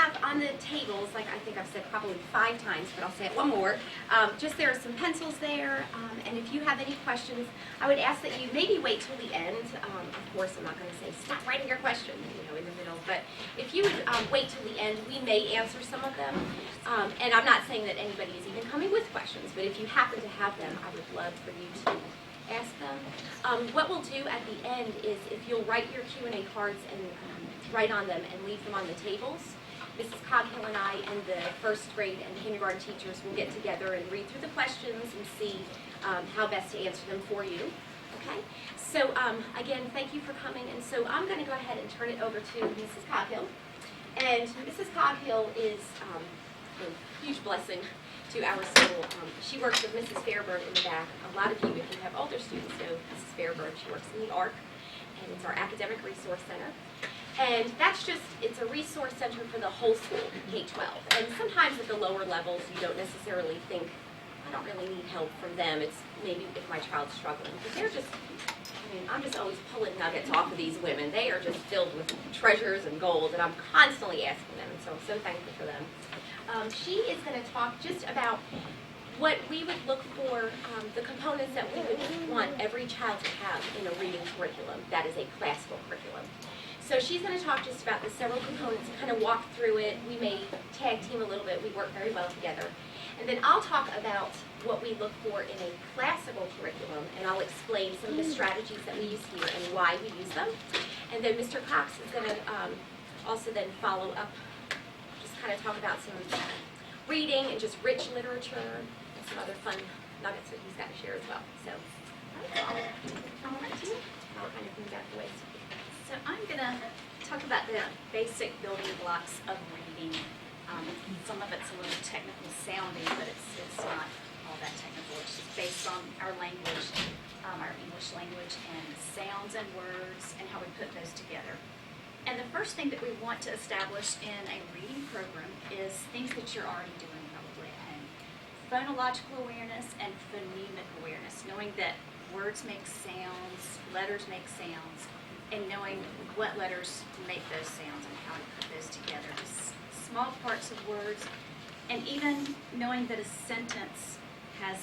have on the tables, like I think I've said probably 5 times, but I'll say it one more, just there are some pencils there, and if you have any questions, I would ask that you maybe wait till the end. Of course, I'm not going to say stop writing your question, in the middle, but if you would wait till the end, we may answer some of them. And I'm not saying that anybody is even coming with questions, but if you happen to have them, I would love for you to ask them. What we'll do at the end is if you'll write your Q&A cards and write on them and leave them on the tables, Mrs. Coghill and I and the first grade and kindergarten teachers will get together and read through the questions and see how best to answer them for you. Okay? So again, thank you for coming. And so I'm going to go ahead and turn it over to Mrs. Coghill. And Mrs. Coghill is a huge blessing to our school. She works with Mrs. Fairburn in the back. A lot of you, if you have older students, know Mrs. Fairburn. She works in the ARC, and it's our Academic Resource Center. And that's just, it's a resource center for the whole school, K-12. And sometimes at the lower levels, you don't necessarily think, I don't really need help from them. It's maybe if my child's struggling. But they're just, I'm just always pulling nuggets off of these women. They are just filled with treasures and gold, and I'm constantly asking them, and so I'm so thankful for them. She is going to talk just about what we would look for, the components that we would want every child to have in a reading curriculum that is a classical curriculum. So she's going to talk just about the several components and kind of walk through it. We may tag team a little bit. We work very well together. And then I'll talk about what we look for in a classical curriculum, and I'll explain some of the strategies that we use here and why we use them. And then Mr. Cox is going to also then follow up, just kind of talk about some reading and just rich literature and some other fun nuggets that he's got to share as well. So I'll let you. I'll kind of move out the way. So I'm going to talk about the basic building blocks of reading. Some of it's a little technical sounding, but it's not all that technical. It's just based on our language, our English language, and sounds and words, and how we put those together. And the first thing that we want to establish in a reading program is things that you're already doing probably at home. Phonological awareness and phonemic awareness, knowing that words make sounds, letters make sounds, and knowing what letters make those sounds and how to put those together. Just small parts of words, and even knowing that a sentence has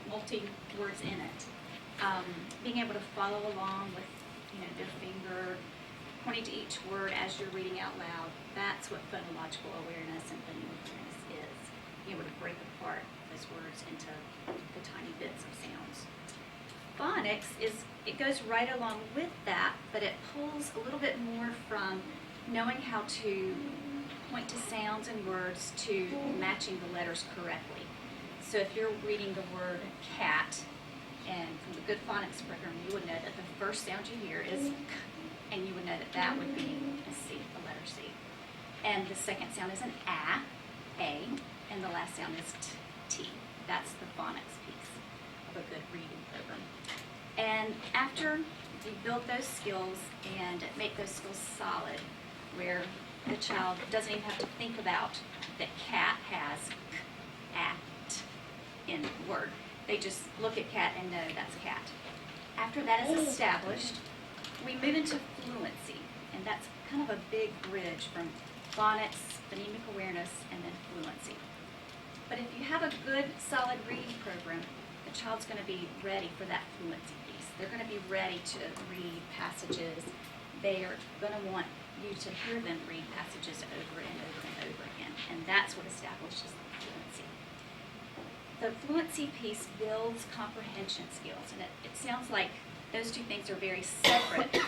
multi-words in it. Being able to follow along with their finger, pointing to each word as you're reading out loud, that's what phonological awareness and phonemic awareness is. Being able to break apart those words into the tiny bits of sounds. Phonics it goes right along with that, but it pulls a little bit more from knowing how to point to sounds and words to matching the letters correctly. So if you're reading the word cat, and from the Good Phonics program, you would know that the first sound you hear is k, and you would know that that would be a C, the letter C. And the second sound is an A, and the last sound is T. That's the phonics piece of a good reading program. And after you build those skills and make those skills solid, where the child doesn't even have to think about that cat has k, a, t in the word. They just look at cat and know that's cat. After that is established, we move into fluency, and that's kind of a big bridge from phonics, phonemic awareness, and then fluency. But if you have a good, solid reading program, the child's going to be ready for that fluency piece. They're going to be ready to read passages. They are going to want you to hear them read passages over and over and over again, and that's what establishes the fluency. The fluency piece builds comprehension skills, and it sounds like those two things are very separate,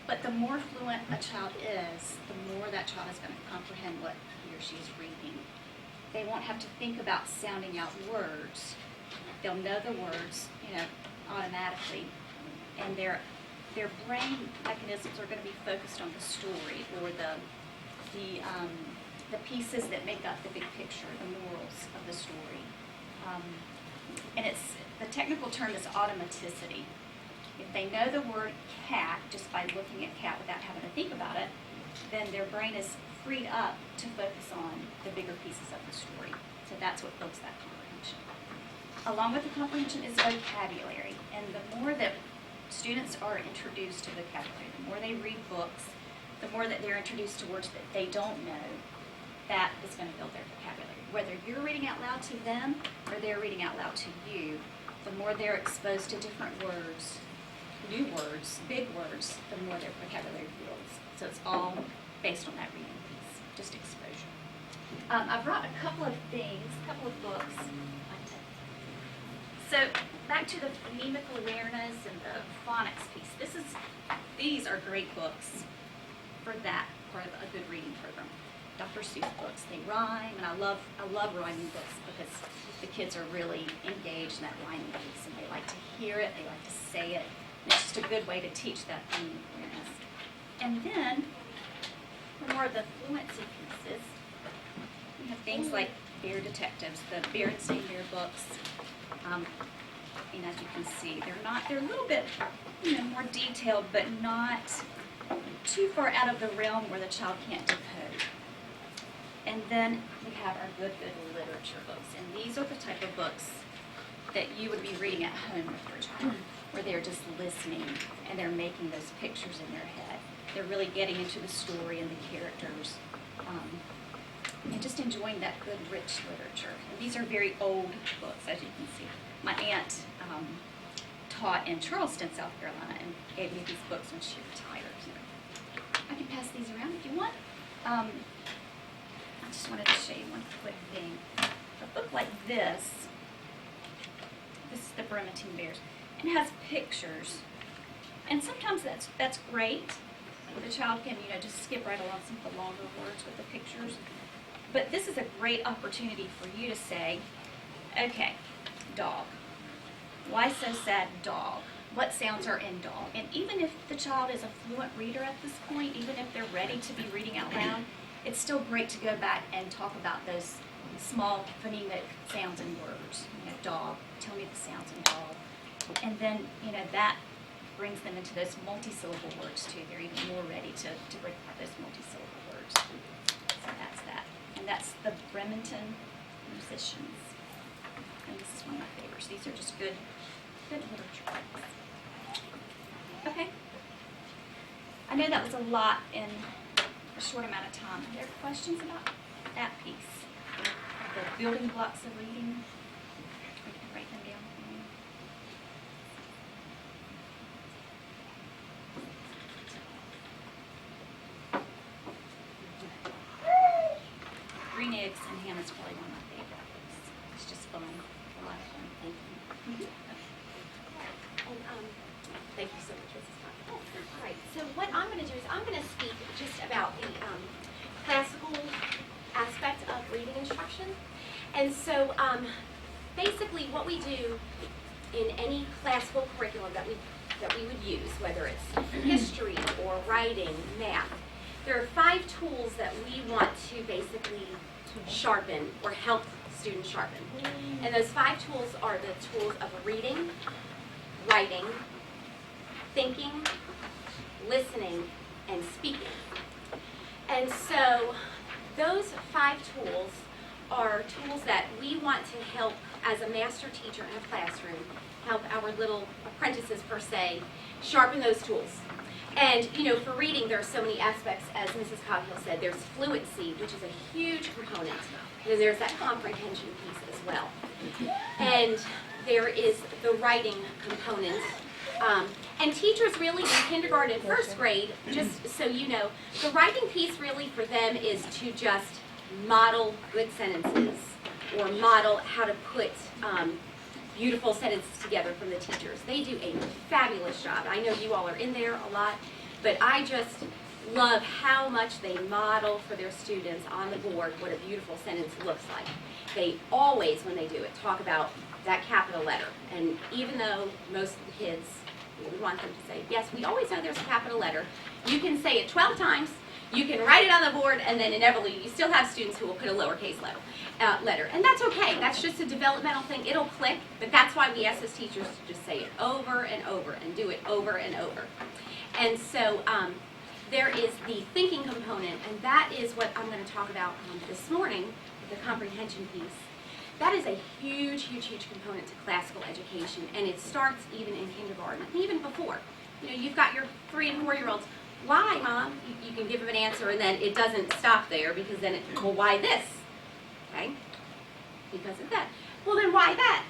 but the more fluent a child is, the more that child is going to comprehend what he or she is reading. They won't have to think about sounding out words. They'll know the words, automatically, and their brain mechanisms are going to be focused on the story or the pieces that make up the big picture, the morals of the story. And the technical term is automaticity. If they know the word cat just by looking at cat without having to think about it, then their brain is freed up to focus on the bigger pieces of the story. So that's what builds that comprehension. Along with the comprehension is vocabulary. And the more that students are introduced to vocabulary, the more they read books, the more that they're introduced to words that they don't know, that is going to build their vocabulary. Whether you're reading out loud to them or they're reading out loud to you, the more they're exposed to different words, new words, big words, the more their vocabulary builds. So it's all based on that reading piece, just exposure. I brought a couple of things, a couple of books. So back to the phonemic awareness and the phonics piece. These are great books for that part of a good reading program. Dr. Seuss books, they rhyme, and I love rhyming books because the kids are really engaged in that rhyming piece, and they like to hear it, they like to say it. And it's just a good way to teach that phonemic awareness. And then, for more of the fluency pieces, we have things like Bear Detectives, the Berenstain Bear books. And as you can see, they're a little bit, more detailed, but not too far out of the realm where the child can't decode. And then we have our good literature books. And these are the type of books that you would be reading at home with your child, where they're just listening and they're making those pictures in their head. They're really getting into the story and the characters, and just enjoying that good, rich literature. And these are very old books, as you can see. My aunt taught in Charleston, South Carolina, and gave me these books when she retired. I can pass these around if you want. I just wanted to show you one quick thing. A book like this is the Bremerton Bears. It has pictures, and sometimes that's great. The child can, just skip right along some of the longer words with the pictures. But this is a great opportunity for you to say, okay, dog. Why so sad, dog? What sounds are in dog? And even if the child is a fluent reader at this point, even if they're ready to be reading out loud, it's still great to go back and talk about those small phonemic sounds and words. Dog, tell me the sounds in dog. And then, that brings them into those multi-syllable words too. They're even more ready to break apart those multi-syllable words. So that's that. And that's the Bremerton Musicians. And this is one of my favorites. These are just good literature books. Okay. I know that was a lot in a short amount of time. Are there questions about that piece? The building blocks of reading? You can write them down for me. Green Eggs and Ham is probably one of my favorite books. It's just fun. A lot of fun. Thank you. And, thank you so much, Mrs. Cox. All right, so what I'm going to do is I'm going to speak just about the classical aspect of reading instruction. And so basically what we do in any classical curriculum that we would use, whether it's history or writing, math, there are 5 tools that we want to basically sharpen or help students sharpen. And those 5 tools are the tools of reading, writing, thinking, listening, and speaking. And so those 5 tools are tools that we want to help, as a master teacher in a classroom, help our little apprentices per se sharpen those tools. And for reading, there are so many aspects, as Mrs. Coghill said. There's fluency, which is a huge component. And then there's that comprehension piece as well. And there is the writing component. And teachers really in kindergarten and first grade, just so you know, the writing piece really for them is to just model good sentences or model how to put beautiful sentences together from the teachers. They do a fabulous job. I know you all are in there a lot, but I just love how much they model for their students on the board what a beautiful sentence looks like. They always, when they do it, talk about that capital letter. And even though most of the kids, we want them to say, yes, we always know there's a capital letter, you can say it 12 times, you can write it on the board, and then inevitably you still have students who will put a lowercase letter. And that's okay. That's just a developmental thing. It'll click, but that's why we ask as teachers to just say it over and over and do it over and over. And so there is the thinking component, and that is what I'm going to talk about this morning, the comprehension piece. That is a huge, huge, huge component to classical education, and it starts even in kindergarten, and even before. You've got your 3- and 4-year-olds. Why, Mom? You can give them an answer, and then it doesn't stop there, because then well, why this? Okay? Because of that. Well, then why that?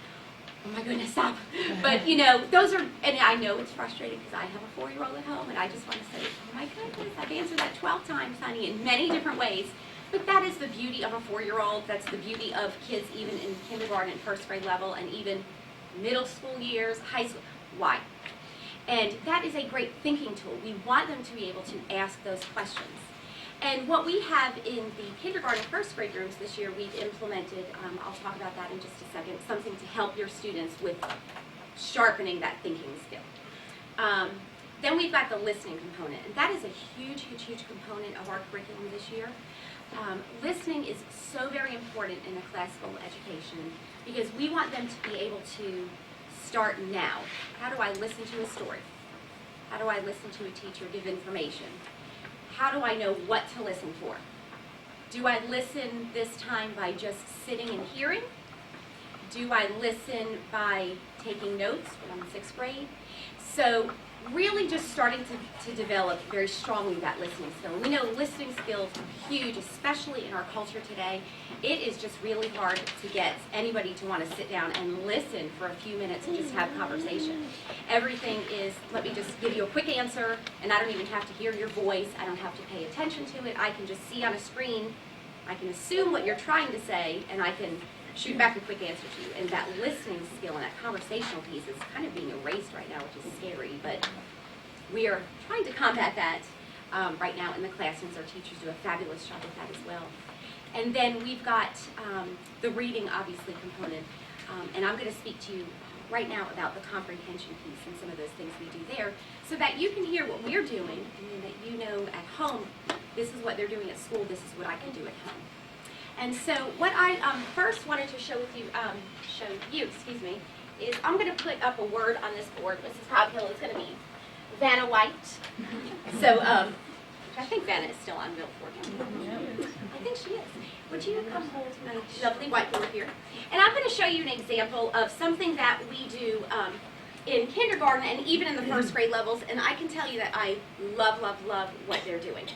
Oh my goodness, stop. But, those are, and I know it's frustrating because I have a 4-year-old at home, and I just want to say, oh my goodness, I've answered that 12 times, honey, in many different ways. But that is the beauty of a 4-year-old. That's the beauty of kids even in kindergarten and first grade level, and even middle school years, high school. Why? And that is a great thinking tool. We want them to be able to ask those questions. And what we have in the kindergarten and first grade rooms this year, we've implemented, I'll talk about that in just a second, something to help your students with sharpening that thinking skill. Then we've got the listening component, and that is a huge, huge, huge component of our curriculum this year. Listening is so very important in a classical education because we want them to be able to start now. How do I listen to a story? How do I listen to a teacher give information? How do I know what to listen for? Do I listen this time by just sitting and hearing? Do I listen by taking notes when I'm in 6th grade? So really just starting to develop very strongly that listening skill. We know listening skills are huge, especially in our culture today. It is just really hard to get anybody to want to sit down and listen for a few minutes and just have conversation. Everything is, let me just give you a quick answer, and I don't even have to hear your voice. I don't have to pay attention to it. I can just see on a screen. I can assume what you're trying to say, and I can shoot back a quick answer to you. And that listening skill and that conversational piece is kind of being erased right now, which is scary, but we are trying to combat that right now in the classrooms. Our teachers do a fabulous job with that as well. And then we've got the reading, obviously, component, and I'm going to speak to you right now about the comprehension piece and some of those things we do there, so that you can hear what we're doing, and then that you know at home, this is what they're doing at school, this is what I can do at home. And so what I first wanted to show you, is I'm going to put up a word on this board. Mrs. Coghill is going to be Vanna White. So I think Vanna is still on Milford. I think she is. Would you come hold my lovely whiteboard here? And I'm going to show you an example of something that we do in kindergarten and even in the first grade levels. And I can tell you that I love, love, love what they're doing.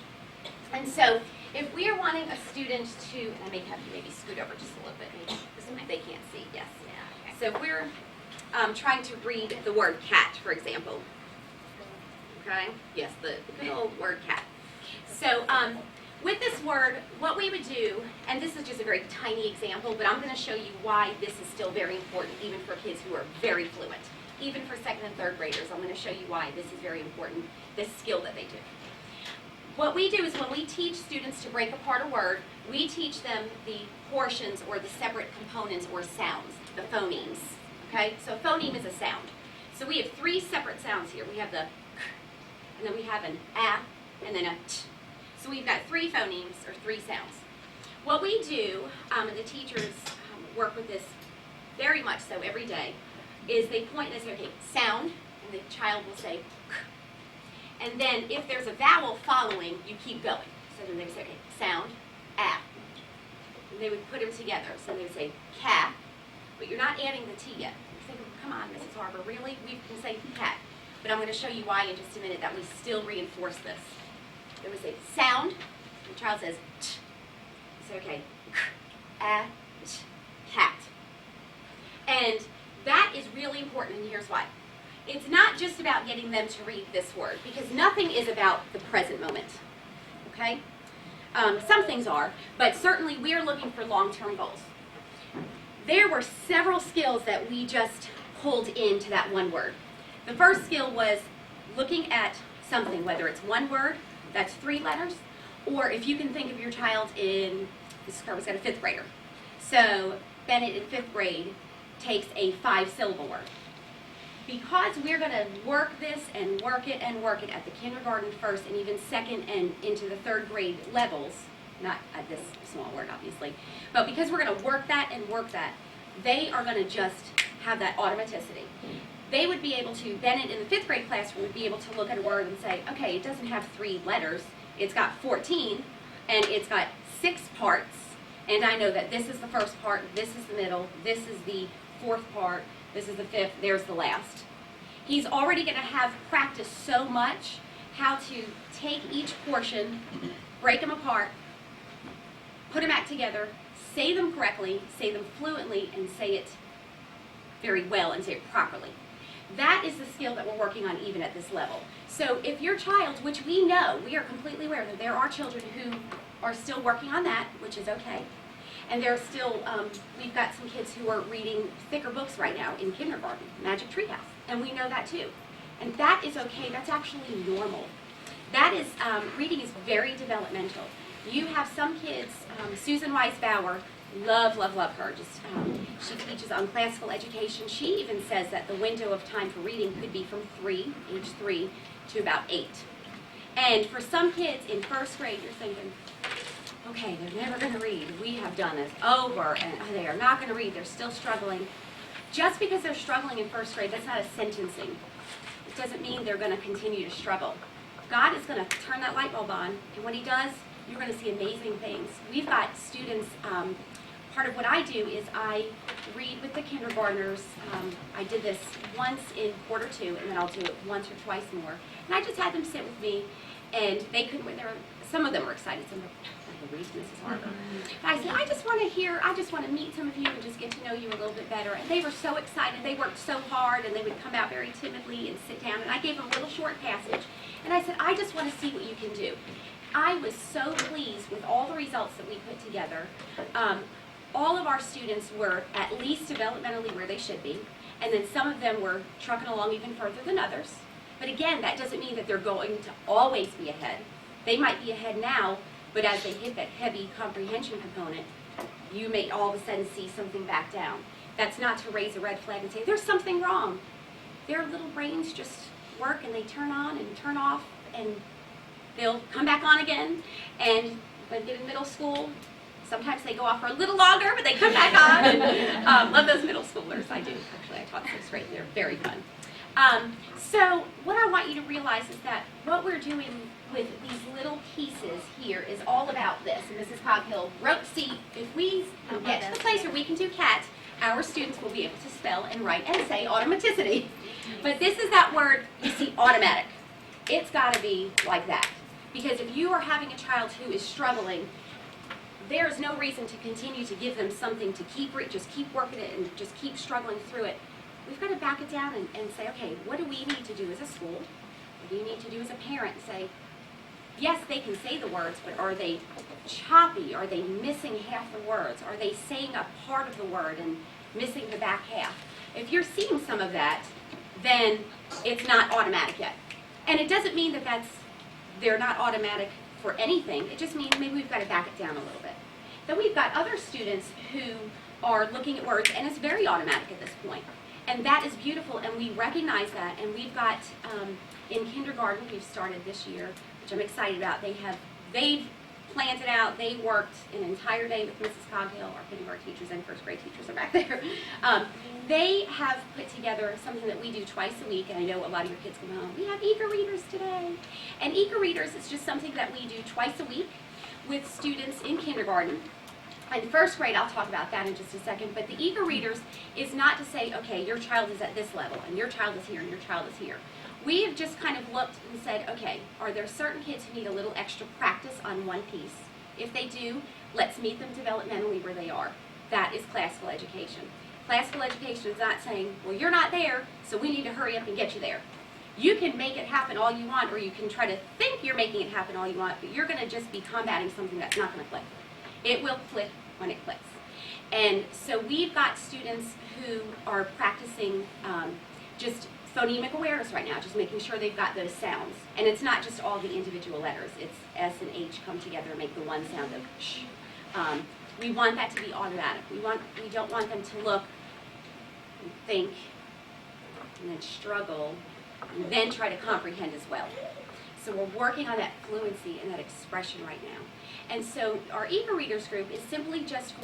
And so if we are wanting a student to, and I may have to maybe scoot over just a little bit, maybe, because they can't see, yes. Yeah, okay. So if we're trying to read the word cat, for example. Okay? Yes, the good old word cat. So with this word, what we would do, and this is just a very tiny example, but I'm going to show you why this is still very important, even for kids who are very fluent. Even for 2nd and 3rd graders, I'm going to show you why this is very important, this skill that they do. What we do is when we teach students to break apart a word, we teach them the portions or the separate components or sounds, the phonemes. Okay? So a phoneme is a sound. So we have 3 separate sounds here. We have the k, and then we have an a, and then a t. So we've got 3 phonemes or 3 sounds. What we do, and the teachers work with this very much so every day, is they point and they say, okay, sound, and the child will say k. And then if there's a vowel following, you keep going. So then they would say, okay, sound, a. And they would put them together. So they would say cat, but you're not adding the T yet. You're thinking, come on, Mrs. Harper, really? We can say cat. But I'm going to show you why in just a minute that we still reinforce this. They would say sound, and the child says t. You say, okay, k, a, t, cat. And that is really important, and here's why. It's not just about getting them to read this word, because nothing is about the present moment, okay? Some things are, but certainly we're looking for long-term goals. There were several skills that we just pulled into that one word. The first skill was looking at something, whether it's one word, that's 3 letters, or if you can think of your child in, this was got a 5th grader. So Bennett in 5th grade takes a 5-syllable word. Because we're going to work this and work it at the kindergarten first and even 2nd and into the 3rd grade levels, not at this small word obviously, but because we're going to work that and work that, they are going to just have that automaticity. They would be able to, Bennett in the 5th grade classroom would be able to look at a word and say, okay, it doesn't have 3 letters, it's got 14, and it's got 6 parts, and I know that this is the first part, this is the middle, this is the 4th part, this is the 5th, there's the last. He's already going to have practiced so much how to take each portion, break them apart, put them back together, say them correctly, say them fluently, and say it very well and say it properly. That is the skill that we're working on even at this level. So if your child, which we know, we are completely aware that there are children who are still working on that, which is okay. And there's still, we've got some kids who are reading thicker books right now in kindergarten, Magic Treehouse, and we know that too. And that is okay, that's actually normal. That is, reading is very developmental. You have some kids, Susan Weiss-Bauer, love her. She teaches on classical education. She even says that the window of time for reading could be from age 3 to about 8. And for some kids in first grade, you're thinking, okay, they're never going to read. We have done this over, and they are not going to read. They're still struggling. Just because they're struggling in first grade, that's not a sentencing. It doesn't mean they're going to continue to struggle. God is going to turn that light bulb on, and when he does, you're going to see amazing things. We've got students, part of what I do is I read with the kindergartners. I did this once in quarter 2, and then I'll do it once or twice more. And I just had them sit with me, and they could, some of them were excited, some of them, read Mrs. Harper. And I said, I just want to meet some of you and just get to know you a little bit better. And they were so excited. They worked so hard, and they would come out very timidly and sit down. And I gave them a little short passage. And I said, I just want to see what you can do. I was so pleased with all the results that we put together. All of our students were at least developmentally where they should be. And then some of them were trucking along even further than others. But again, that doesn't mean that they're going to always be ahead. They might be ahead now, but as they hit that heavy comprehension component, you may all of a sudden see something back down. That's not to raise a red flag and say, there's something wrong. Their little brains just work, and they turn on and turn off, and they'll come back on again. And when they get in middle school, sometimes they go off for a little longer, but they come back on. And, love those middle schoolers. I do. Actually, I taught 6th grade. They're very fun. So what I want you to realize is that what we're doing with these little pieces here is all about this. And Mrs. Coghill wrote, see, if we get to the place where we can do cat, our students will be able to spell and write and say automaticity. But this is that word, you see, automatic. It's got to be like that. Because if you are having a child who is struggling, there is no reason to continue to give them something to just keep working it and just keep struggling through it. We've got to back it down and say, okay, what do we need to do as a school? What do you need to do as a parent? Say, yes, they can say the words, but are they choppy? Are they missing half the words? Are they saying a part of the word and missing the back half? If you're seeing some of that, then it's not automatic yet. And it doesn't mean that they're not automatic for anything. It just means maybe we've got to back it down a little bit. Then we've got other students who are looking at words, and it's very automatic at this point. And that is beautiful, and we recognize that. And we've got, in kindergarten, we've started this year, which I'm excited about. They've planned it out. They worked an entire day with Mrs. Coghill. Our kindergarten teachers and first grade teachers are back there. They have put together something that we do twice a week, and I know a lot of your kids come home, we have Eager Readers today. And Eager Readers is just something that we do twice a week with students in kindergarten. In first grade, I'll talk about that in just a second, but the Eager Readers is not to say, okay, your child is at this level, and your child is here, and your child is here. We have just kind of looked and said, okay, are there certain kids who need a little extra practice on one piece? If they do, let's meet them developmentally where they are. That is classical education. Classical education is not saying, well, you're not there, so we need to hurry up and get you there. You can make it happen all you want, or you can try to think you're making it happen all you want, but you're going to just be combating something that's not going to click. It will click when it clicks. And so we've got students who are practicing just phonemic awareness right now, just making sure they've got those sounds. And it's not just all the individual letters. It's S and H come together and make the one sound of sh. We want that to be automatic. We don't want them to look and think and then struggle and then try to comprehend as well. So we're working on that fluency and that expression right now. And so our Eager Readers group is simply just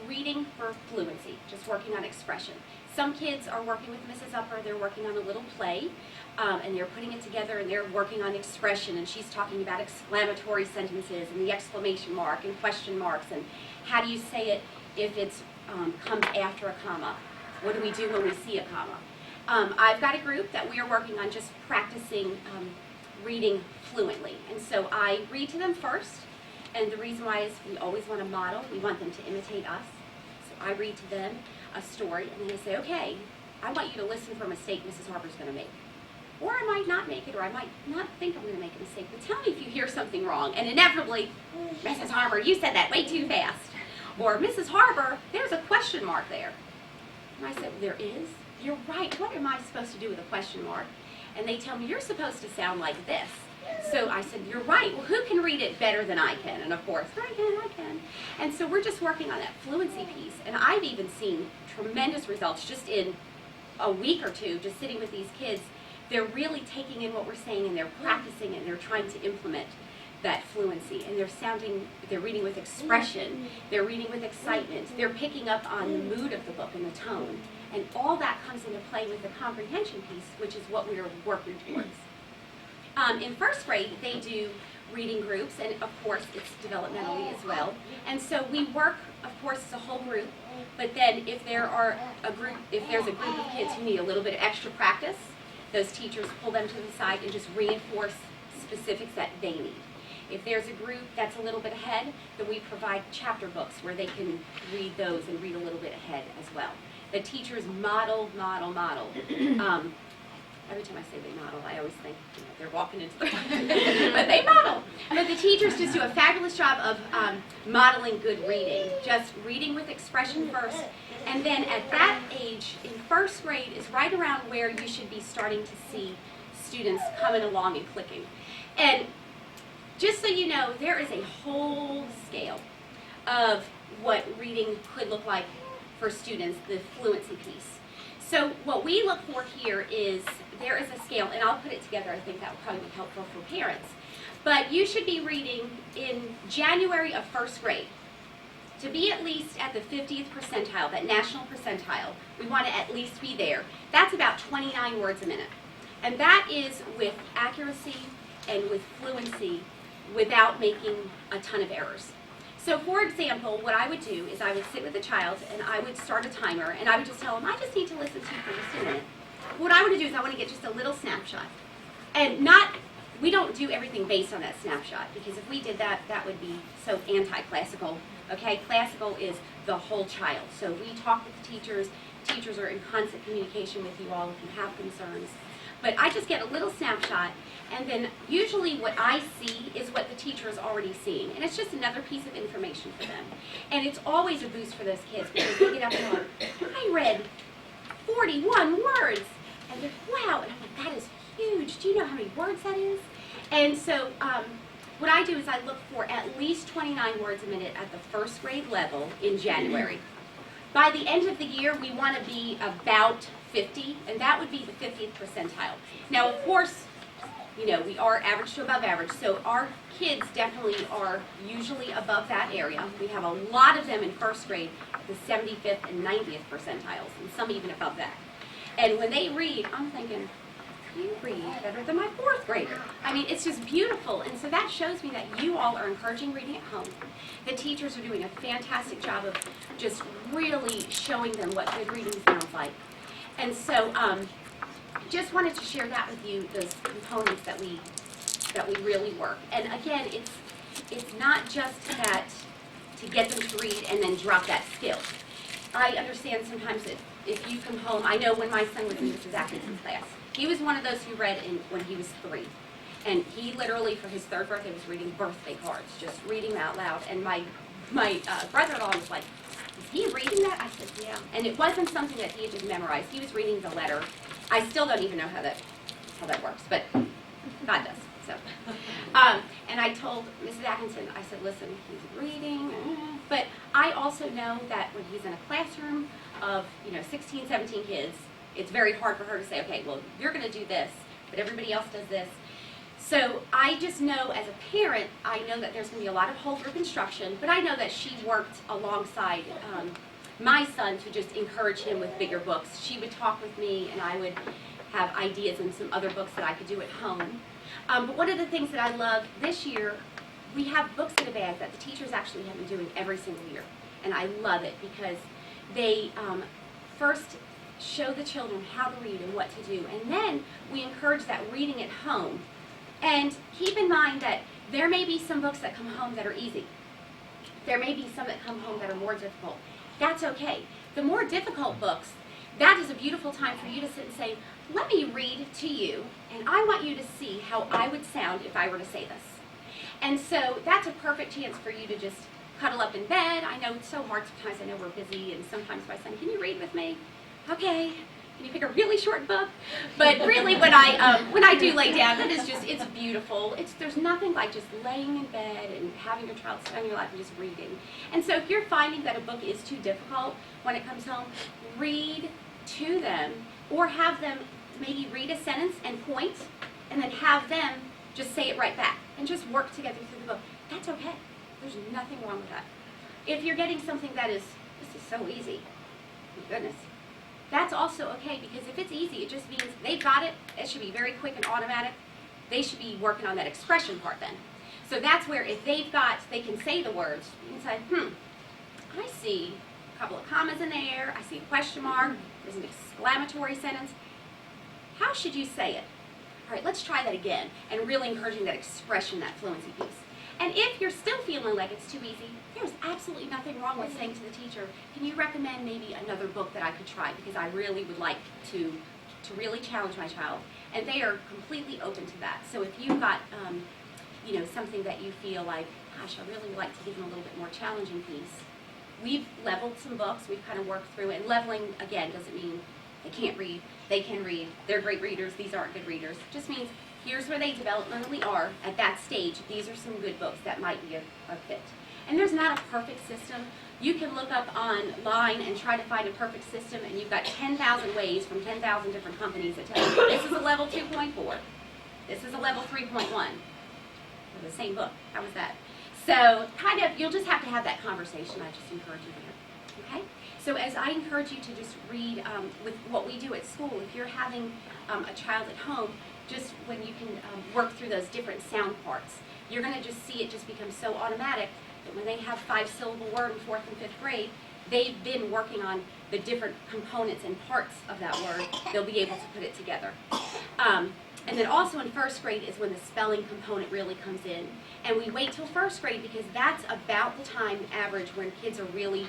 reading for fluency, just working on expression. Some kids are working with Mrs. Upper, they're working on a little play, and they're putting it together and they're working on expression, and she's talking about exclamatory sentences and the exclamation mark and question marks and how do you say it if it's comes after a comma. What do we do when we see a comma? I've got a group that we are working on just practicing reading fluently. And so I read to them first, and the reason why is we always want to model. We want them to imitate us. So I read to them a story, and then I say, okay, I want you to listen for a mistake Mrs. Harper's going to make. Or I might not make it, or I might not think I'm going to make a mistake, but tell me if you hear something wrong. And inevitably, Mrs. Harper, you said that way too fast. Or, Mrs. Harper, there's a question mark there. And I said, there is? You're right. What am I supposed to do with a question mark? And they tell me, you're supposed to sound like this. So I said, you're right. Well, who can read it better than I can? And of course, I can. And so we're just working on that fluency piece. And I've even seen tremendous results just in a week or two, just sitting with these kids. They're really taking in what we're saying, and they're practicing, and they're trying to implement that fluency. And they're reading with expression, they're reading with excitement, they're picking up on the mood of the book and the tone. And all that comes into play with the comprehension piece, which is what we're working towards. In first grade, they do reading groups, and of course, it's developmentally as well. And so we work, of course, as a whole group, but then if there's a group of kids who need a little bit of extra practice, those teachers pull them to the side and just reinforce specifics that they need. If there's a group that's a little bit ahead, then we provide chapter books where they can read those and read a little bit ahead as well. The teachers model. Every time I say they model, I always think they're walking into the but they model. But the teachers just do a fabulous job of modeling good reading, just reading with expression first. And then at that age, in first grade, is right around where you should be starting to see students coming along and clicking. And just so you know, there is a whole scale of what reading could look like for students, the fluency piece. So what we look for here is, there is a scale, and I'll put it together. I think that would probably be helpful for parents. But you should be reading in January of first grade. To be at least at the 50th percentile, that national percentile, we want to at least be there. That's about 29 words a minute. And that is with accuracy and with fluency without making a ton of errors. So for example, what I would do is I would sit with the child and I would start a timer and I would just tell them, I just need to listen to you for just a minute. What I want to do is I want to get just a little snapshot. And we don't do everything based on that snapshot, because if we did that, that would be so anti-classical. Okay, classical is the whole child. So we talk with the teachers. Teachers are in constant communication with you all if you have concerns. But I just get a little snapshot, and then usually what I see is what the teacher is already seeing. And it's just another piece of information for them. And it's always a boost for those kids, because they get up and go, I read 41 words. And they're, wow, and I'm like, that is huge. Do you know how many words that is? And so what I do is I look for at least 29 words a minute at the first grade level in January. By the end of the year, we want to be about 50, and that would be the 50th percentile. Now, of course, we are average to above average, so our kids definitely are usually above that area. We have a lot of them in first grade, the 75th and 90th percentiles, and some even above that. And when they read, I'm thinking, you read better than my fourth grader. I mean, it's just beautiful. And so that shows me that you all are encouraging reading at home. The teachers are doing a fantastic job of just really showing them what good reading sounds like. And so just wanted to share that with you, those components that we really work. And again, it's not just that to get them to read and then drop that skill. I understand sometimes that if you come home, I know when my son was in Mrs. Atkinson's class, he was one of those who read when he was 3. And he literally, for his 3rd birthday, was reading birthday cards, just reading them out loud. And my brother-in-law was like, is he reading that? I said, yeah. And it wasn't something that he had just memorized. He was reading the letter. I still don't even know how that works, but God does. So, and I told Mrs. Atkinson, I said, listen, he's reading, but I also know that when he's in a classroom of 16, 17 kids, it's very hard for her to say, okay, well, you're going to do this, but everybody else does this. So I just know as a parent, I know that there's going to be a lot of whole group instruction, but I know that she worked alongside my son to just encourage him with bigger books. She would talk with me, and I would have ideas and some other books that I could do at home. But one of the things that I love this year, we have books in a bag that the teachers actually have been doing every single year. And I love it because they first show the children how to read and what to do. And then we encourage that reading at home And keep in mind that there may be some books that come home that are easy. There may be some that come home that are more difficult. That's okay. The more difficult books, that is a beautiful time for you to sit and say, let me read to you, and I want you to see how I would sound if I were to say this. And so that's a perfect chance for you to just cuddle up in bed. I know it's so hard sometimes. I know we're busy, and sometimes my son, can you read with me? Okay. Can you pick a really short book? But really, when I do lay down, it is just, it's beautiful. There's nothing like just laying in bed and having your child sit on your lap and just reading. And so if you're finding that a book is too difficult when it comes home, read to them, or have them maybe read a sentence and point, and then have them just say it right back, and just work together through the book. That's okay. There's nothing wrong with that. If you're getting something that is, this is so easy, my goodness, that's also okay, because if it's easy, it just means they've got it. It should be very quick and automatic. They should be working on that expression part then. So that's where if they can say the words, you can say, I see a couple of commas in there, I see a question mark, there's an exclamatory sentence. How should you say it? All right, let's try that again, and really encouraging that expression, that fluency piece. And if you're still feeling like it's too easy, there's absolutely nothing wrong with saying to the teacher, can you recommend maybe another book that I could try, because I really would like to really challenge my child. And they are completely open to that. So if you've got something that you feel like, gosh, I really would like to give them a little bit more challenging piece, we've leveled some books, we've kind of worked through it. And leveling, again, doesn't mean they can't read, they can read, they're great readers, these aren't good readers. It just means here's where they developmentally are at that stage. These are some good books that might be a fit. And there's not a perfect system. You can look up online and try to find a perfect system, and you've got 10,000 ways from 10,000 different companies that tell you this is a level 2.4, this is a level 3.1. They're the same book. How was that? So kind of, you'll just have to have that conversation. I just encourage you there. Okay? So as I encourage you to just read with what we do at school, if you're having a child at home, just when you can work through those different sound parts, you're going to just see it just become so automatic that when they have 5-syllable word in 4th and 5th grade, they've been working on the different components and parts of that word. They'll be able to put it together. And then also in 1st grade is when the spelling component really comes in. And we wait till 1st grade because that's about the time average when kids are really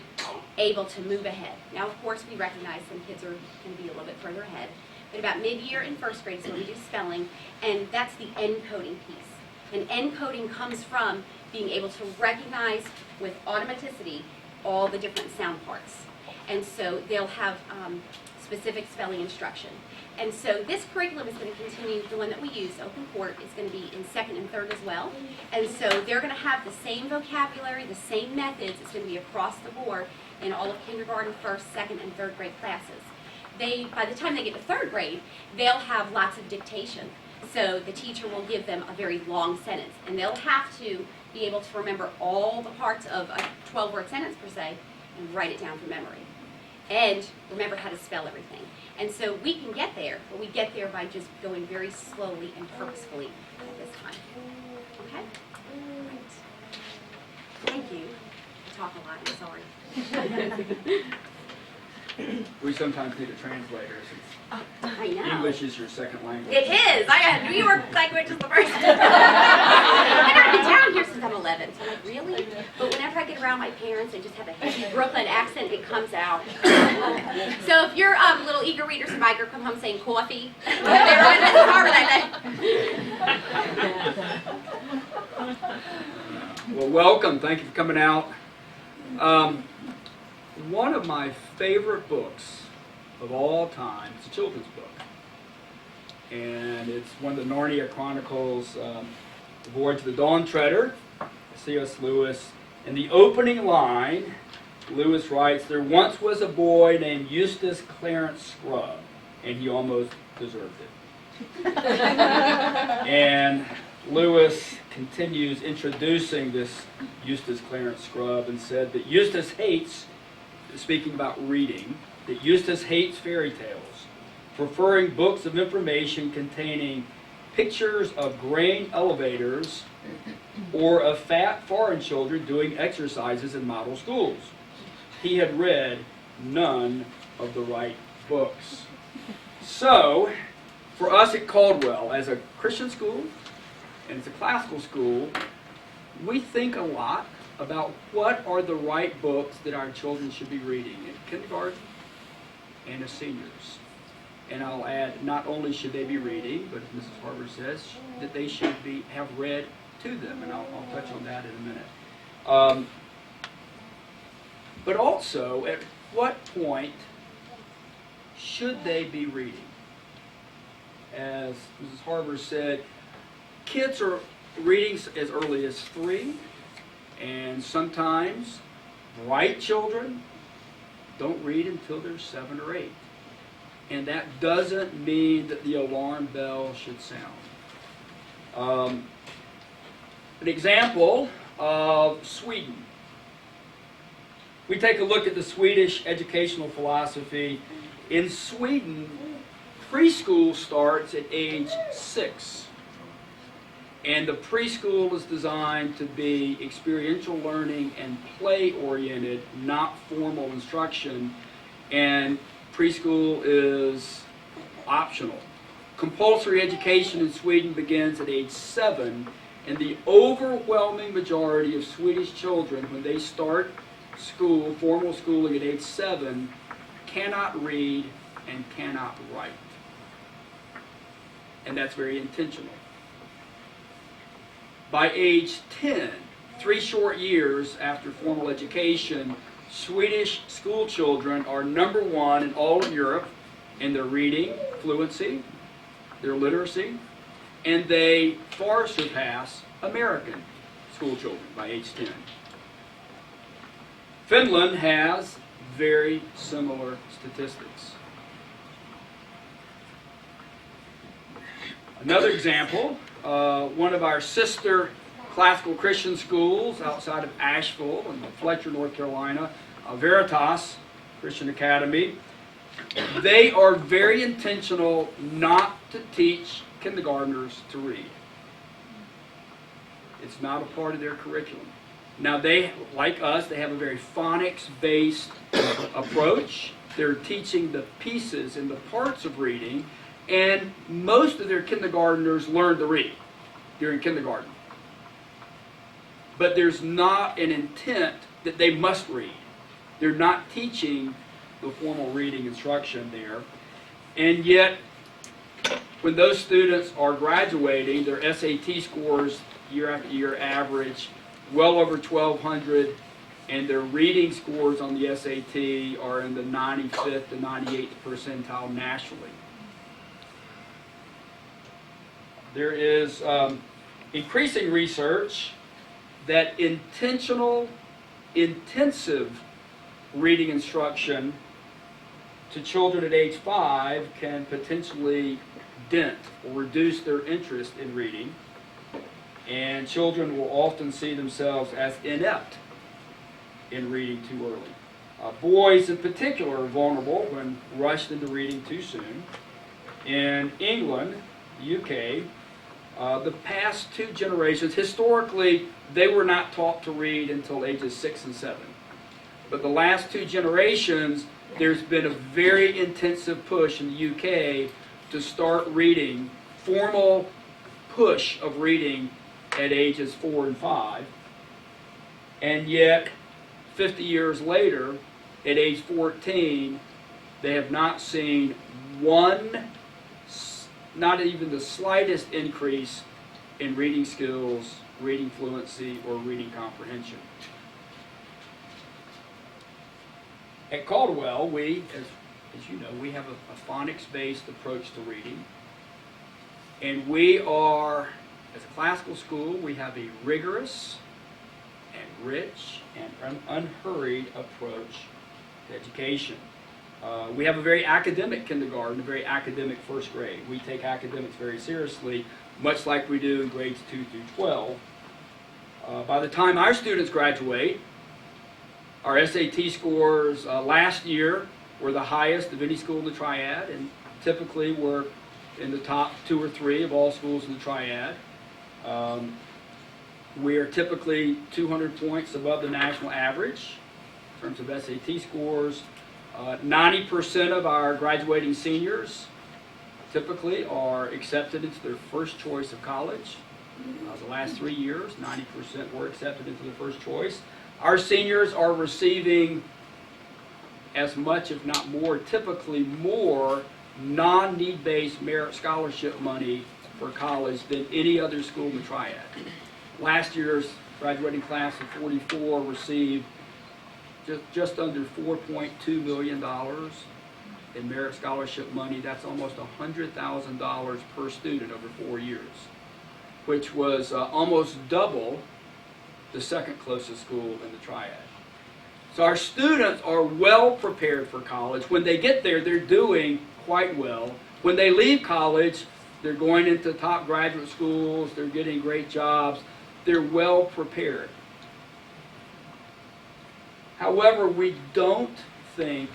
able to move ahead. Now, of course, we recognize some kids are going to be a little bit further ahead. But about mid-year in 1st grade is when we do spelling, and that's the encoding piece. And encoding comes from being able to recognize with automaticity all the different sound parts. And so they'll have specific spelling instruction. And so this curriculum is going to continue, the one that we use, Open Court, is going to be in 2nd and 3rd as well. And so they're going to have the same vocabulary, the same methods. It's going to be across the board in all of kindergarten, 1st, 2nd, and 3rd grade classes. By the time they get to 3rd grade, they'll have lots of dictation. So the teacher will give them a very long sentence, and they'll have to be able to remember all the parts of a 12-word sentence per se and write it down from memory. And remember how to spell everything. And so we can get there, but we get there by just going very slowly and purposefully at this time. Okay? Right. Thank you. I talk a lot, I'm sorry. We sometimes need a translator since I know. English is your second language. It is. I had New York language is the first. I've been down here since I'm 11, so I'm like, really? But whenever I get around my parents and just have a heavy Brooklyn accent, it comes out. So if your little eager reader survivor come home saying coffee, they're running at the car that day. Well, welcome. Thank you for coming out. One of my favorite books of all time is a children's book. And it's one of the Narnia Chronicles, The Voyage of the Dawn Treader, C.S. Lewis. In the opening line, Lewis writes, "There once was a boy named Eustace Clarence Scrubb, and he almost deserved it." And Lewis continues introducing this Eustace Clarence Scrubb and said that Eustace hates, speaking about reading, that Eustace hates fairy tales, preferring books of information containing pictures of grain elevators or of fat foreign children doing exercises in model schools. He had read none of the right books. So, for us at Caldwell, as a Christian school, and it's a classical school, we think a lot about what are the right books that our children should be reading in kindergarten and as seniors. And I'll add, not only should they be reading, but as Mrs. Harper says, that they should have read to them, and I'll touch on that in a minute. But also, at what point should they be reading? As Mrs. Harper said, kids are reading as early as 3, and sometimes bright children don't read until they're 7 or 8. And that doesn't mean that the alarm bell should sound. An example of Sweden. We take a look at the Swedish educational philosophy. In Sweden, preschool starts at age 6. And the preschool is designed to be experiential learning and play-oriented, not formal instruction. And preschool is optional. Compulsory education in Sweden begins at age 7, and the overwhelming majority of Swedish children, when they start school, formal schooling at age 7, cannot read and cannot write. And that's very intentional. By age 10, 3 short years after formal education, Swedish school children are number 1 in all of Europe in their reading fluency, their literacy, and they far surpass American school children by age 10. Finland has very similar statistics. Another example, one of our sister classical Christian schools outside of Asheville in Fletcher, North Carolina, Veritas Christian Academy, they are very intentional not to teach kindergartners to read. It's not a part of their curriculum. Now they, like us, they have a very phonics-based approach. They're teaching the pieces and the parts of reading, and most of their kindergartners learn to read during kindergarten. But there's not an intent that they must read. They're not teaching the formal reading instruction there. And yet, when those students are graduating, their SAT scores year after year average well over 1,200, and their reading scores on the SAT are in the 95th to 98th percentile nationally. There is increasing research that intensive reading instruction to children at age 5 can potentially dent or reduce their interest in reading, and children will often see themselves as inept in reading too early. Boys in particular are vulnerable when rushed into reading too soon. In England, the UK, the past 2 generations, historically, they were not taught to read until ages 6 and 7. But the last 2 generations, there's been a very intensive push in the UK to start reading, formal push of reading at ages 4 and 5. And yet, 50 years later, at age 14, they have not seen not even the slightest increase in reading skills, reading fluency, or reading comprehension. At Caldwell, we, as you know, we have a phonics-based approach to reading. And we are, as a classical school, we have a rigorous and rich and unhurried approach to education. We have a very academic kindergarten, a very academic first grade. We take academics very seriously, much like we do in grades 2 through 12. By the time our students graduate, our SAT scores last year were the highest of any school in the Triad, and typically we're in the top 2 or 3 of all schools in the Triad. We are typically 200 points above the national average in terms of SAT scores. 90% of our graduating seniors typically are accepted into their first choice of college. The last 3 years, 90% were accepted into the first choice. Our seniors are receiving as much, if not more, typically more non-need-based merit scholarship money for college than any other school in the Triad. Last year's graduating class of 44 received just under $4.2 million in merit scholarship money. That's almost $100,000 per student over 4 years, which was almost double the second closest school in the Triad. So our students are well prepared for college. When they get there, they're doing quite well. When they leave college, they're going into top graduate schools, they're getting great jobs, they're well prepared. However, we don't think,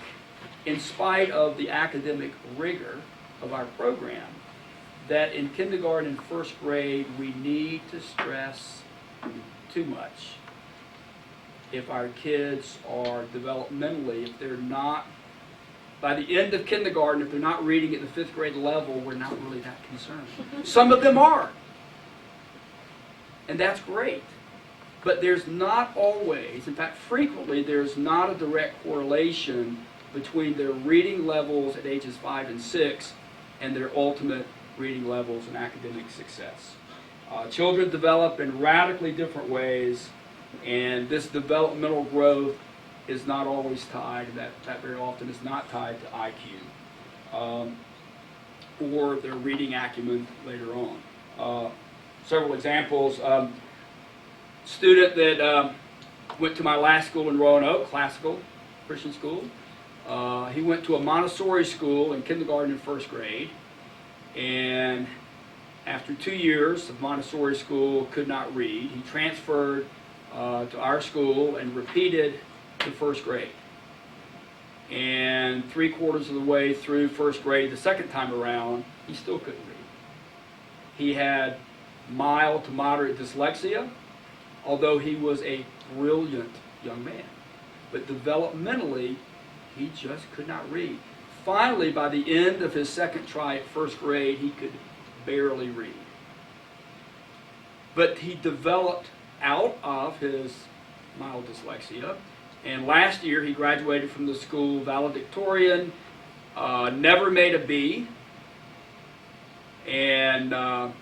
in spite of the academic rigor of our program, that in kindergarten and first grade we need to stress too much. If our kids are developmentally, if they're not, by the end of kindergarten, if they're not reading at the fifth grade level, we're not really that concerned. Some of them are. And that's great. But there's not always, in fact frequently, there's not a direct correlation between their reading levels at ages 5 and 6 and their ultimate reading levels and academic success. Children develop in radically different ways, and this developmental growth is not always tied, that very often is not tied to IQ or their reading acumen later on. Several examples. Student that went to my last school in Roanoke, classical Christian school. He went to a Montessori school in kindergarten and first grade, and after 2 years of Montessori school, could not read. He transferred to our school and repeated the first grade. And 3/4 of the way through first grade, the second time around, he still couldn't read. He had mild to moderate dyslexia, although he was a brilliant young man. But developmentally, he just could not read. Finally, by the end of his second try at first grade, he could barely read. But he developed out of his mild dyslexia, and last year he graduated from the school valedictorian, never made a B, and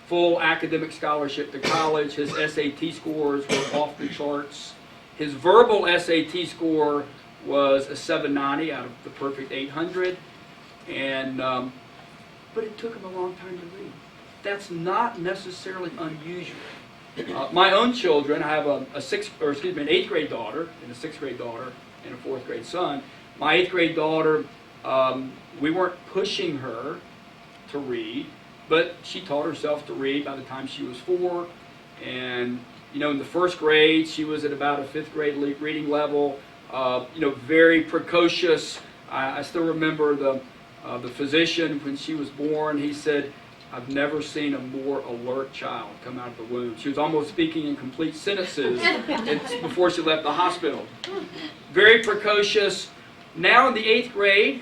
full academic scholarship to college. His SAT scores were off the charts. His verbal SAT score was a 790 out of the perfect 800, and but it took him a long time to read. That's not necessarily unusual. My own children, I have an 8th grade daughter and a 6th grade daughter and a 4th grade son. My 8th grade daughter, we weren't pushing her to read, but she taught herself to read by the time she was 4. And in the first grade, she was at about a 5th grade reading level. Very precocious. I still remember the physician when she was born. He said, "I've never seen a more alert child come out of the womb." She was almost speaking in complete sentences before she left the hospital. Very precocious. Now in the 8th grade,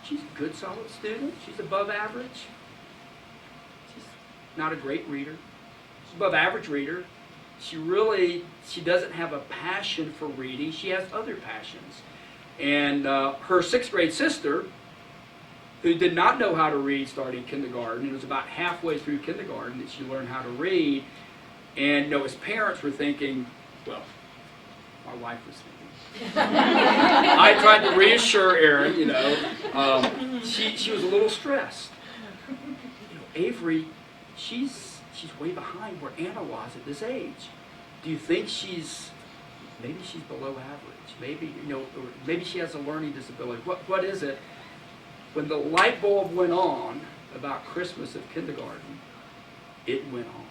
she's a good, solid student. She's above average. She's not a great reader. She's above average reader. She doesn't have a passion for reading. She has other passions. And her 6th grade sister, who did not know how to read starting kindergarten, it was about halfway through kindergarten that she learned how to read, and as parents were thinking, well, my wife was thinking. I tried to reassure Erin, she was a little stressed. Avery, she's way behind where Anna was at this age. Do you think maybe she's below average? Maybe, or maybe she has a learning disability. What is it? When the light bulb went on about Christmas of kindergarten, it went on.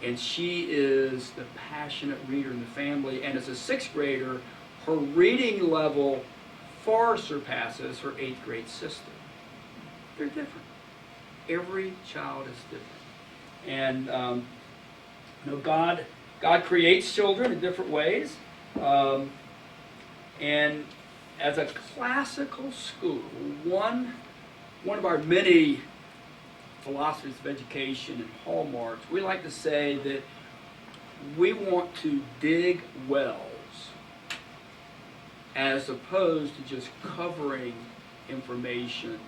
And she is the passionate reader in the family, and as a 6th grader, her reading level far surpasses her 8th grade sister. They're different. Every child is different. And God creates children in different ways. And as a classical school, one of our many philosophies of education and hallmarks, we like to say that we want to dig wells as opposed to just covering information,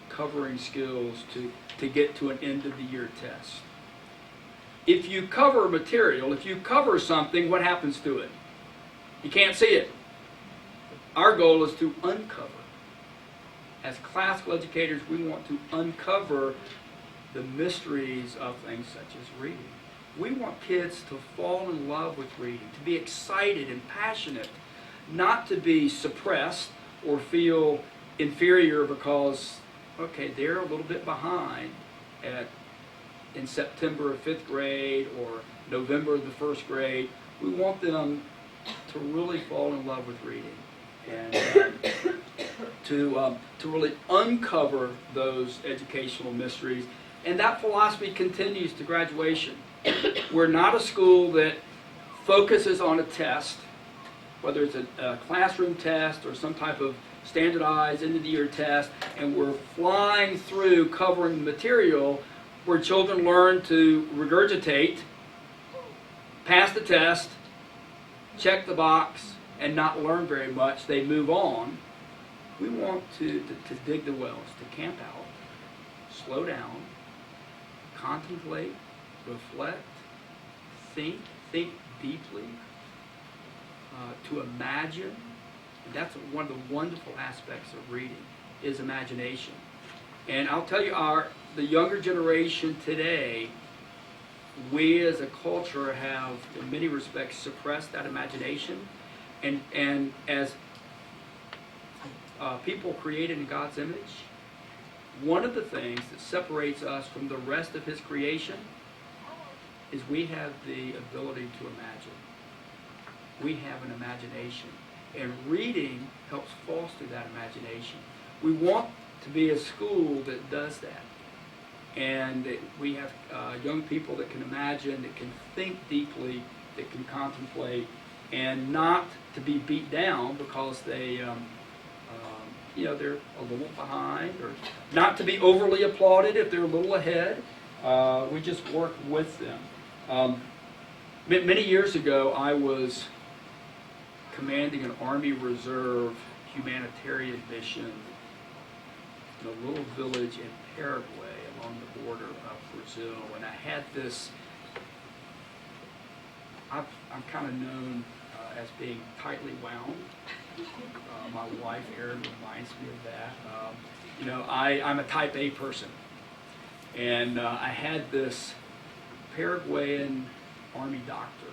covering skills to get to an end of the year test. If you cover material, if you cover something, what happens to it? You can't see it. Our goal is to uncover. As classical educators, we want to uncover the mysteries of things such as reading. We want kids to fall in love with reading, to be excited and passionate, not to be suppressed or feel inferior because, okay, they're a little bit behind in September of 5th grade or November of the 1st grade. We want them to really fall in love with reading and to really uncover those educational mysteries. And that philosophy continues to graduation. We're not a school that focuses on a test, whether it's a classroom test or some type of standardized end-of-the-year test, and we're flying through covering the material where children learn to regurgitate, pass the test, check the box, and not learn very much. They move on. We want to dig the wells, to camp out, slow down, contemplate, reflect, think deeply, to imagine. And that's one of the wonderful aspects of reading, is imagination. And I'll tell you, the younger generation today, we as a culture have, in many respects, suppressed that imagination. And as people created in God's image, one of the things that separates us from the rest of His creation is we have the ability to imagine. We have an imagination. And reading helps foster that imagination. We want to be a school that does that. And that we have young people that can imagine, that can think deeply, that can contemplate, and not to be beat down because they, they're a little behind, or not to be overly applauded if they're a little ahead. We just work with them. Many years ago, I was commanding an Army Reserve humanitarian mission in a little village in Paraguay along the border of Brazil, and I had this, I'm kind of known as being tightly wound. My wife, Erin, reminds me of that. I'm a type A person, and I had this Paraguayan Army doctor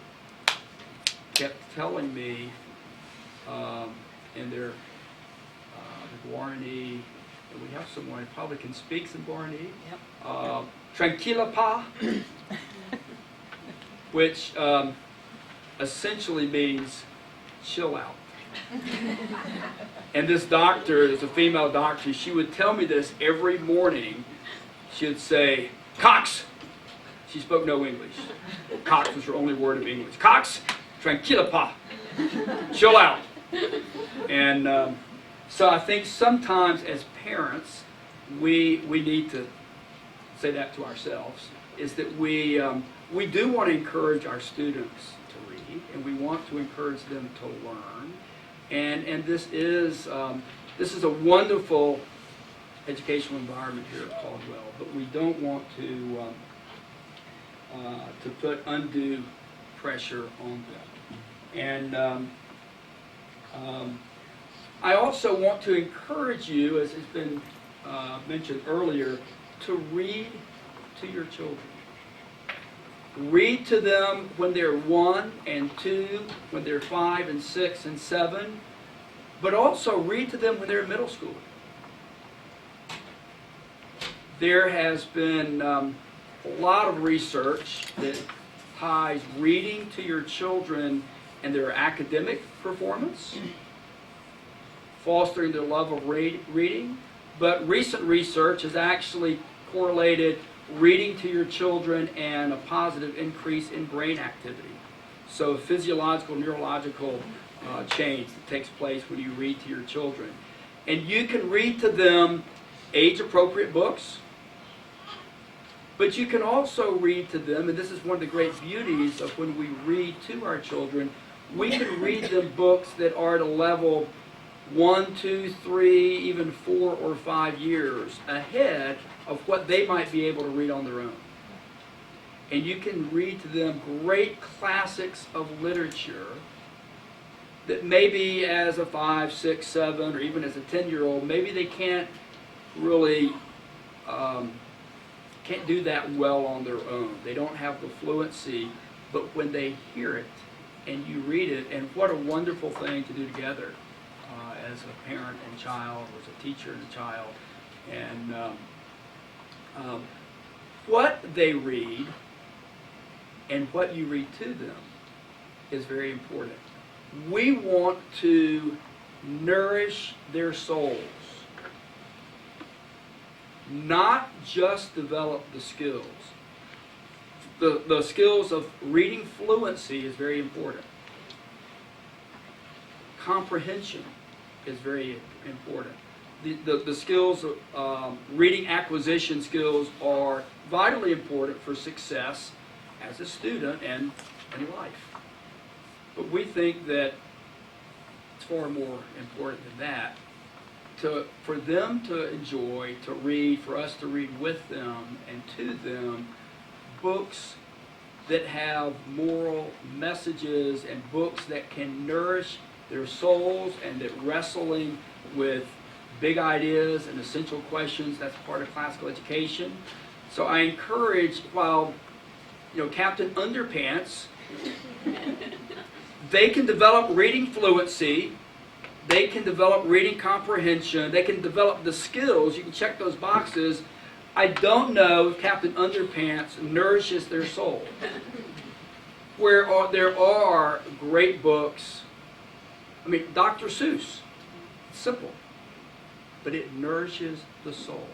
kept telling me in their the Guarani, and we have someone who probably can speak some Guarani. Yep. Tranquila pa, which essentially means chill out. And this doctor is a female doctor. She would tell me this every morning. She would say, "Cox." She spoke no English. Cox was her only word of English. "Cox, tranquila pa, chill out." And so I think sometimes as parents, we need to say that to ourselves, is that we do want to encourage our students to read, and we want to encourage them to learn. And this is a wonderful educational environment here at Caldwell, but we don't want to put undue pressure on them. And I also want to encourage you, as has been mentioned earlier, to read to your children. Read to them when they're 1 and 2, when they're 5 and 6 and 7, but also read to them when they're in middle school. There has been a lot of research that ties reading to your children and their academic performance, fostering their love of reading, but recent research has actually correlated reading to your children and a positive increase in brain activity. So physiological, neurological change that takes place when you read to your children. And you can read to them age-appropriate books. But you can also read to them, and this is one of the great beauties of when we read to our children, we can read them books that are at a level 1, 2, 3, even 4 or 5 years ahead of what they might be able to read on their own. And you can read to them great classics of literature that maybe as a 5, 6, 7, or even as a 10-year-old, maybe they can't really can't do that well on their own. They don't have the fluency, but when they hear it and you read it, and what a wonderful thing to do together as a parent and child, or as a teacher and a child. And what they read and what you read to them is very important. We want to nourish their souls, not just develop the skills. The skills of reading fluency is very important. Comprehension is very important. The skills of reading acquisition skills are vitally important for success as a student and in life. But we think that it's far more important than that. For them to enjoy, to read, for us to read with them and to them books that have moral messages and books that can nourish their souls and that wrestling with big ideas and essential questions, that's part of classical education. So I encourage, while Captain Underpants, they can develop reading fluency, they can develop reading comprehension, they can develop the skills, you can check those boxes. I don't know if Captain Underpants nourishes their soul. There are great books. I mean, Dr. Seuss, simple, but it nourishes the soul.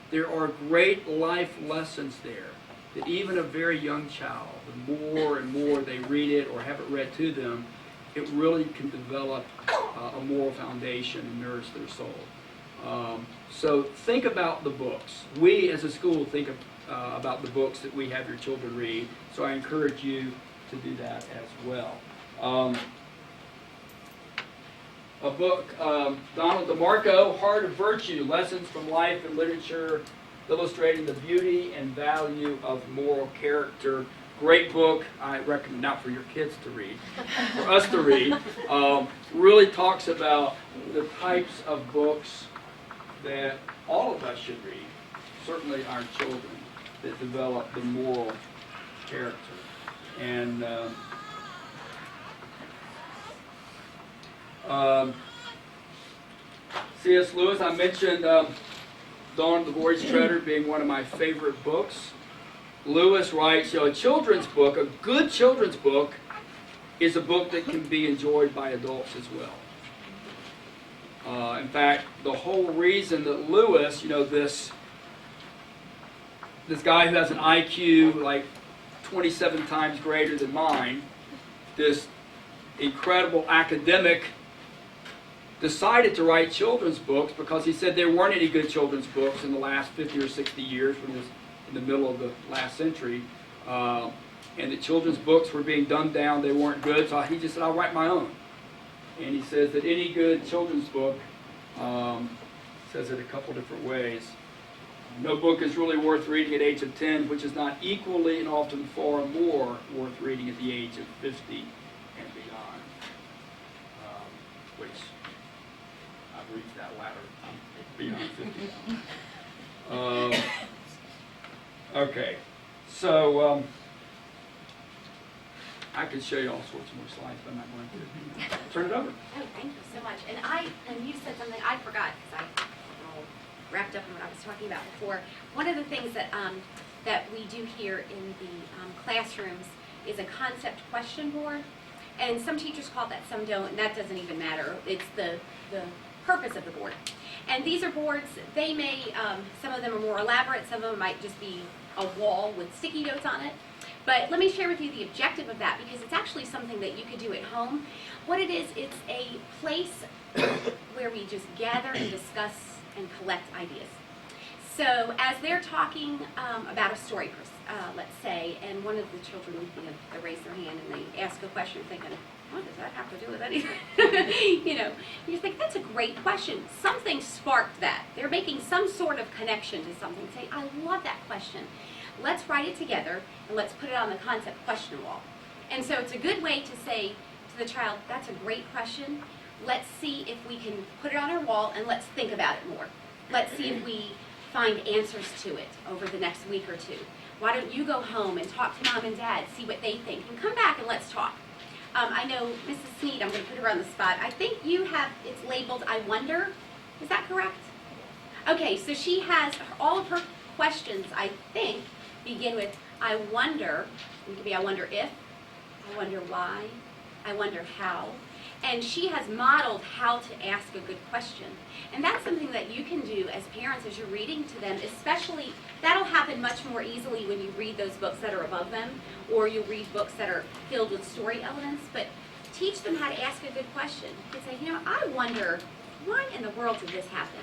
There are great life lessons there that even a very young child, the more and more they read it or have it read to them, it really can develop a moral foundation and nourish their soul. So think about the books. We as a school think about the books that we have your children read, so I encourage you to do that as well. A book, Donald DeMarco, Heart of Virtue, Lessons from Life and Literature, illustrating the beauty and value of moral character. Great book. I recommend, not for your kids to read, for us to read. Really talks about the types of books that all of us should read, certainly our children, that develop the moral character. And C.S. Lewis, I mentioned Dawn of the Voyage Treader being one of my favorite books. Lewis writes, a children's book, a good children's book, is a book that can be enjoyed by adults as well. In fact, the whole reason that Lewis, this guy who has an IQ like 27 times greater than mine, this incredible academic, decided to write children's books because he said there weren't any good children's books in the last 50 or 60 years when it was in the middle of the last century, and that children's books were being dumbed down, they weren't good, so he just said, I'll write my own. And he says that any good children's book, says it a couple different ways. No book is really worth reading at the age of 10, which is not equally and often far more worth reading at the age of 50 and beyond. Which I've reached that ladder. I'm beyond 50 now. Okay, so I could show you all sorts more slides, but I'm not going to. Turn it over. Oh, thank you so much. And you said something I forgot because I all wrapped up in what I was talking about before. One of the things that that we do here in the classrooms is a concept question board, and some teachers call it that, some don't, and that doesn't even matter. It's the purpose of the board. And these are boards, they may, some of them are more elaborate, some of them might just be a wall with sticky notes on it. But let me share with you the objective of that, because it's actually something that you could do at home. What it is, it's a place where we just gather and discuss and collect ideas. So as they're talking about a story, let's say, and one of the children, they raise their hand and they ask a question, thinking, what does that have to do with anything? You think, that's a great question. Something sparked that. They're making some sort of connection to something. Say, I love that question. Let's write it together and let's put it on the concept question wall. And so it's a good way to say to the child, that's a great question. Let's see if we can put it on our wall and let's think about it more. Let's see if we find answers to it over the next week or two. Why don't you go home and talk to Mom and Dad, see what they think, and come back and let's talk. I know Mrs. Sneed, I'm going to put her on the spot. I think you have, it's labeled, I wonder. Is that correct? Okay, so she has, all of her questions, I think, begin with, I wonder. It could be, I wonder if, I wonder why, I wonder how. And she has modeled how to ask a good question. And that's something that you can do as parents as you're reading to them, especially, that'll happen much more easily when you read those books that are above them, or you read books that are filled with story elements, but teach them how to ask a good question. You can say, I wonder, why in the world did this happen?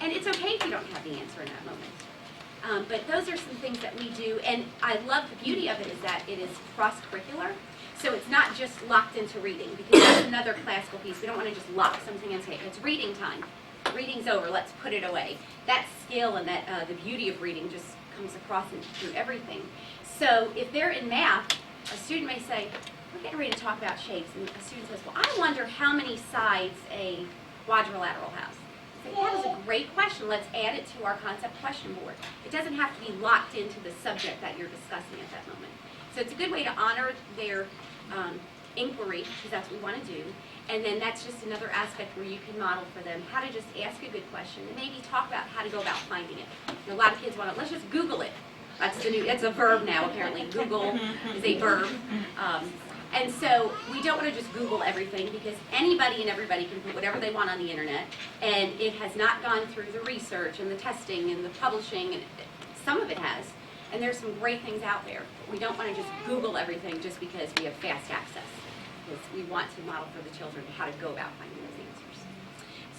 And it's okay if you don't have the answer in that moment. But those are some things that we do, and I love the beauty of it is that it is cross-curricular. So it's not just locked into reading, because that's another classical piece. We don't want to just lock something and say, it's reading time. Reading's over, let's put it away. That skill and that the beauty of reading just comes across through everything. So if they're in math, a student may say, we're getting ready to talk about shapes. And a student says, well, I wonder how many sides a quadrilateral has. I say, that is a great question. Let's add it to our concept question board. It doesn't have to be locked into the subject that you're discussing at that moment. So it's a good way to honor their inquiry, because that's what we want to do. And then that's just another aspect where you can model for them how to just ask a good question and maybe talk about how to go about finding it. A lot of kids want to, let's just Google it. That's a verb now, apparently. Google is a verb. And so we don't want to just Google everything, because anybody and everybody can put whatever they want on the internet, and it has not gone through the research and the testing and the publishing, and some of it has. And there's some great things out there. We don't want to just Google everything just because we have fast access. Because we want to model for the children how to go about finding those answers.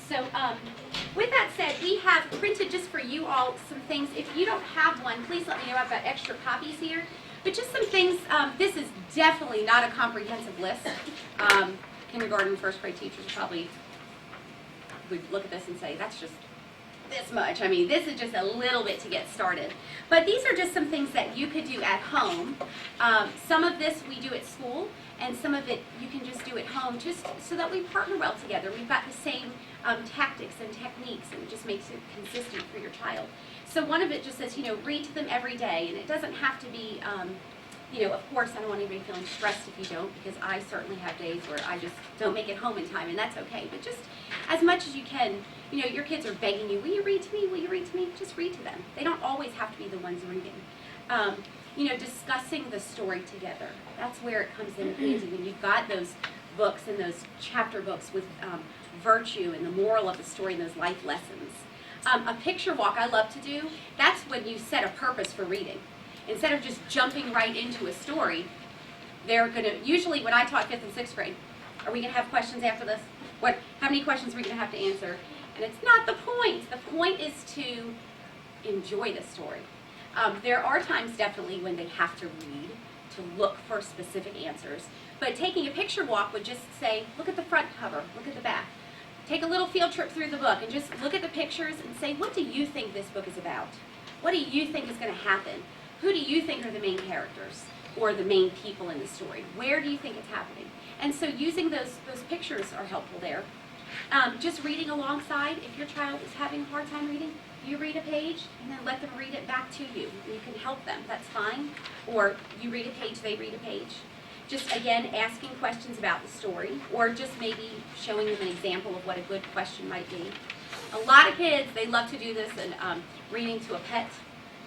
So with that said, we have printed just for you all some things. If you don't have one, please let me know. I've got extra copies here. But just some things, this is definitely not a comprehensive list. Kindergarten and first grade teachers probably would look at this and say, that's just this much. I mean, this is just a little bit to get started. But these are just some things that you could do at home. Some of this we do at school, and some of it you can just do at home, just so that we partner well together. We've got the same tactics and techniques, and it just makes it consistent for your child. So one of it just says, read to them every day, and it doesn't have to be, of course, I don't want anybody feeling stressed if you don't, because I certainly have days where I just don't make it home in time, and that's okay. But just as much as you can, your kids are begging you, will you read to me? Will you read to me? Just read to them. They don't always have to be the ones reading. Discussing the story together. That's where it comes in handy, when you've got those books and those chapter books with virtue and the moral of the story and those life lessons. A picture walk I love to do, that's when you set a purpose for reading. Instead of just jumping right into a story, they're going to, usually when I taught 5th and 6th grade, are we going to have questions after this? How many questions are we going to have to answer? And it's not the point. The point is to enjoy the story. There are times definitely when they have to read to look for specific answers. But taking a picture walk would just say, look at the front cover, look at the back. Take a little field trip through the book and just look at the pictures and say, what do you think this book is about? What do you think is going to happen? Who do you think are the main characters or the main people in the story? Where do you think it's happening? And so using those pictures are helpful there. Just reading alongside, if your child is having a hard time reading, you read a page and then let them read it back to you. You can help them, that's fine. Or you read a page, they read a page. Just, again, asking questions about the story, or just maybe showing them an example of what a good question might be. A lot of kids, they love to do this, and reading to a pet.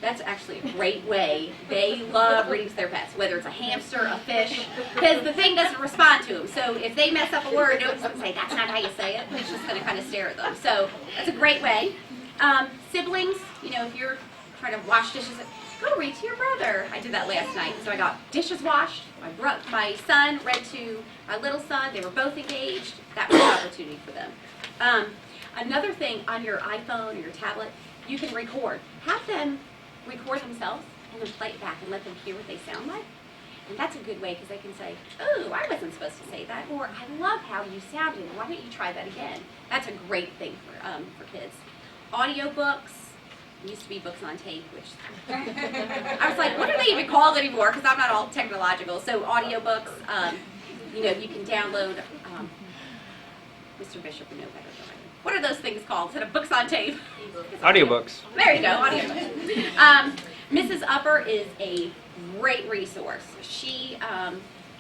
That's actually a great way. They love reading to their pets, whether it's a hamster, a fish, because the thing doesn't respond to them. So if they mess up a word, nobody's going to say, that's not how you say it. It's just going to kind of stare at them. So that's a great way. Siblings, if you're trying to wash dishes, go read to your brother. I did that last night. So I got dishes washed. My son read to my little son. They were both engaged. That was an opportunity for them. Another thing on your iPhone or your tablet, you can record. Have them record themselves and then play it back and let them hear what they sound like. And that's a good way because they can say, oh, I wasn't supposed to say that, or I love how you sounded. Why don't you try that again? That's a great thing for kids. Audiobooks. Used to be books on tape, which I was like, what are they even called anymore? Because I'm not all technological. So audiobooks, you know, you can download. Mr. Bishop would know better than I do. What are those things called instead of books on tape? Audiobooks. There you go, audiobooks. Mrs. Upper is a great resource. She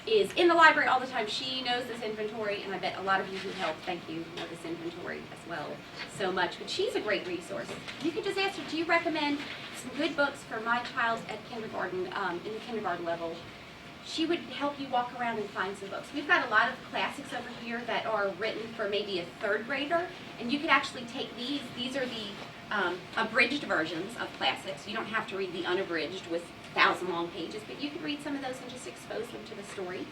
is in the library all the time. She knows this inventory, and I bet a lot of you who help, thank you, know this inventory as well so much. But she's a great resource. You can just ask her, do you recommend some good books for my child at kindergarten, in the kindergarten level? She would help you walk around and find some books. We've got a lot of classics over here that are written for maybe a third grader, and you could actually take these. These are the abridged versions of classics. You don't have to read the unabridged with 1,000 long pages, but you can read some of those and just expose them to the story.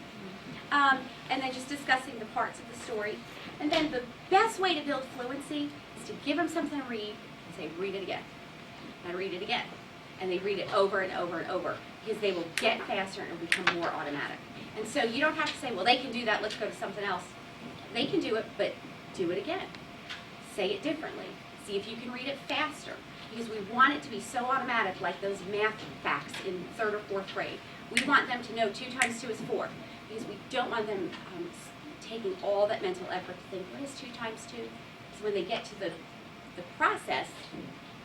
And then just discussing the parts of the story. And then the best way to build fluency is to give them something to read and say, read it again. And read it again. And they read it over and over and over because they will get faster and it will become more automatic. And so you don't have to say, well, they can do that, let's go to something else. They can do it, but do it again. Say it differently. See if you can read it faster. Because we want it to be so automatic, like those math facts in 3rd or 4th grade. We want them to know 2 times 2 is 4. Because we don't want them taking all that mental effort to think, what is 2 times 2? So when they get to the process,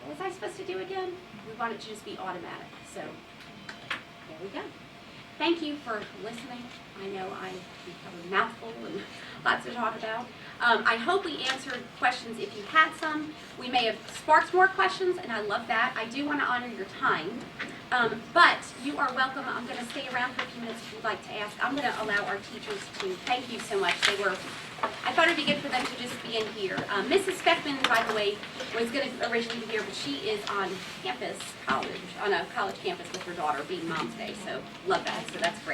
what was I supposed to do again? We want it to just be automatic. So there we go. Thank you for listening. I know I have a mouthful and lots to talk about. I hope we answered questions if you had some. We may have sparked more questions, and I love that. I do want to honor your time. But you are welcome. I'm going to stay around for a few minutes if you'd like to ask. I'm going to allow our teachers to thank you so much. I thought it would be good for them to just be in here. Mrs. Speckman, by the way, was going to originally be here, but she is on campus, on a college campus with her daughter, being Mom's Day. So love that. So that's great.